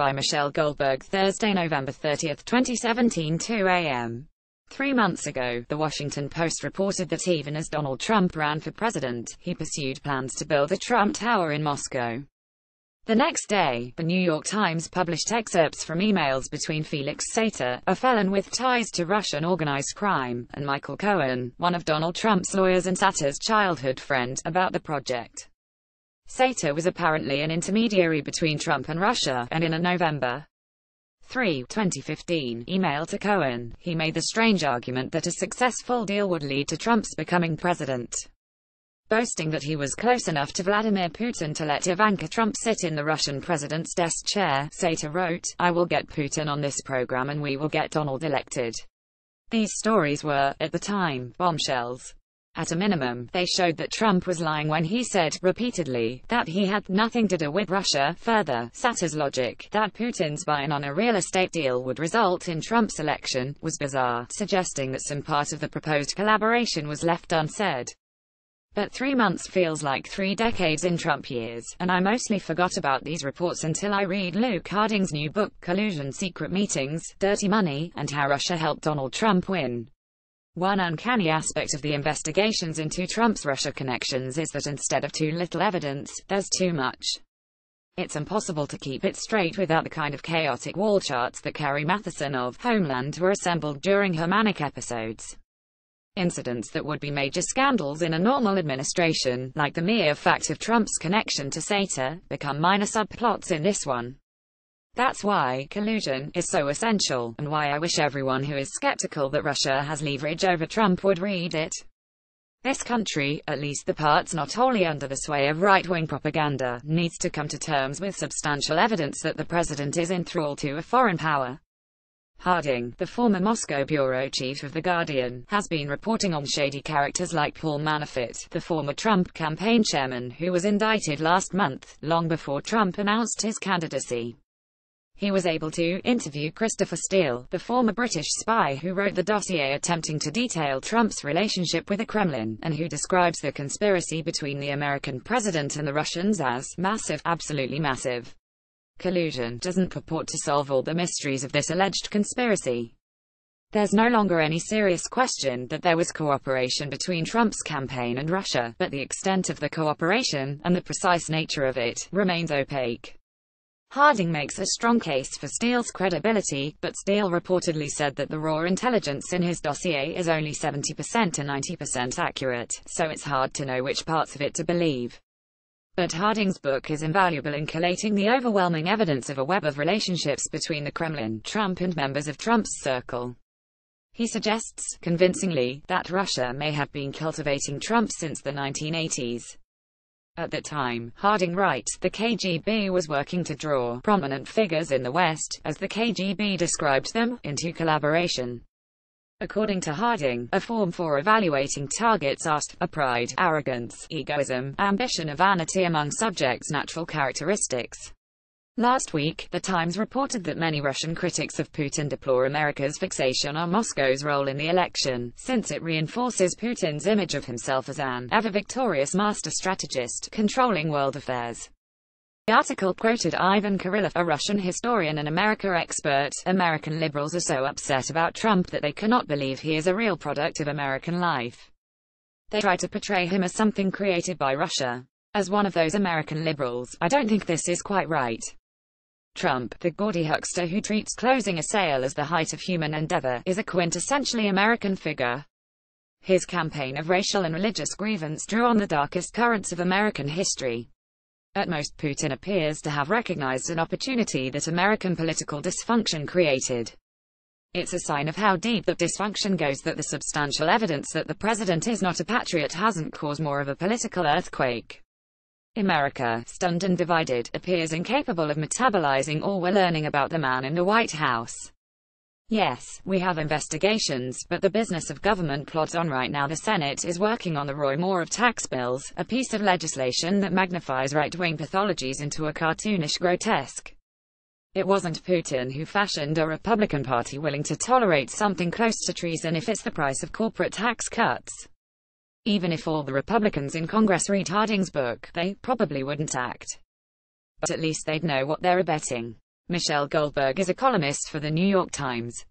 by Michelle Goldberg, Thursday, November 30, 2017, 2 a.m. 3 months ago, The Washington Post reported that even as Donald Trump ran for president, he pursued plans to build a Trump Tower in Moscow. The next day, The New York Times published excerpts from emails between Felix Sater, a felon with ties to Russian organized crime, and Michael Cohen, one of Donald Trump's lawyers and Sater's childhood friend, about the project. Sater was apparently an intermediary between Trump and Russia, and in a November 3, 2015, email to Cohen, he made the strange argument that a successful deal would lead to Trump's becoming president. Boasting that he was close enough to Vladimir Putin to let Ivanka Trump sit in the Russian president's desk chair, Sater wrote, "I will get Putin on this program and we will get Donald elected." These stories were, at the time, bombshells. At a minimum, they showed that Trump was lying when he said, repeatedly, that he had nothing to do with Russia. Further, Sater's logic, that Putin's buy-in on a real estate deal would result in Trump's election, was bizarre, suggesting that some part of the proposed collaboration was left unsaid. But 3 months feels like 3 decades in Trump years, and I mostly forgot about these reports until I read Luke Harding's new book, Collusion, Secret Meetings, Dirty Money, and How Russia Helped Donald Trump Win. One uncanny aspect of the investigations into Trump's Russia connections is that instead of too little evidence, there's too much. It's impossible to keep it straight without the kind of chaotic wall charts that Carrie Matheson of Homeland were assembled during her manic episodes. Incidents that would be major scandals in a normal administration, like the mere fact of Trump's connection to Sater, become minor subplots in this one. That's why collusion is so essential, and why I wish everyone who is skeptical that Russia has leverage over Trump would read it. This country, at least the parts not wholly under the sway of right-wing propaganda, needs to come to terms with substantial evidence that the president is in thrall to a foreign power. Harding, the former Moscow bureau chief of The Guardian, has been reporting on shady characters like Paul Manafort, the former Trump campaign chairman who was indicted last month, long before Trump announced his candidacy. He was able to interview Christopher Steele, the former British spy who wrote the dossier attempting to detail Trump's relationship with the Kremlin, and who describes the conspiracy between the American president and the Russians as massive, absolutely massive. Collusion doesn't purport to solve all the mysteries of this alleged conspiracy. There's no longer any serious question that there was cooperation between Trump's campaign and Russia, but the extent of the cooperation, and the precise nature of it, remains opaque. Harding makes a strong case for Steele's credibility, but Steele reportedly said that the raw intelligence in his dossier is only 70% to 90% accurate, so it's hard to know which parts of it to believe. But Harding's book is invaluable in collating the overwhelming evidence of a web of relationships between the Kremlin, Trump and members of Trump's circle. He suggests, convincingly, that Russia may have been cultivating Trump since the 1980s. At that time, Harding writes, the KGB was working to draw prominent figures in the West, as the KGB described them, into collaboration. According to Harding, a form for evaluating targets asked a pride, arrogance, egoism, ambition or vanity among subjects' natural characteristics. Last week, The Times reported that many Russian critics of Putin deplore America's fixation on Moscow's role in the election, since it reinforces Putin's image of himself as an ever-victorious master strategist, controlling world affairs. The article quoted Ivan Kirillov, a Russian historian and America expert. American liberals are so upset about Trump that they cannot believe he is a real product of American life. They try to portray him as something created by Russia. As one of those American liberals, I don't think this is quite right. Trump, the gaudy huckster who treats closing a sale as the height of human endeavor, is a quintessentially American figure. His campaign of racial and religious grievance drew on the darkest currents of American history. At most, Putin appears to have recognized an opportunity that American political dysfunction created. It's a sign of how deep that dysfunction goes that the substantial evidence that the president is not a patriot hasn't caused more of a political earthquake. America, stunned and divided, appears incapable of metabolizing all we're learning about the man in the White House. Yes, we have investigations, but the business of government plods on right now. The Senate is working on the Roy Moore of tax bills, a piece of legislation that magnifies right-wing pathologies into a cartoonish grotesque. It wasn't Putin who fashioned a Republican Party willing to tolerate something close to treason if it's the price of corporate tax cuts. Even if all the Republicans in Congress read Harding's book, they probably wouldn't act. But at least they'd know what they're abetting. Michelle Goldberg is a columnist for The New York Times.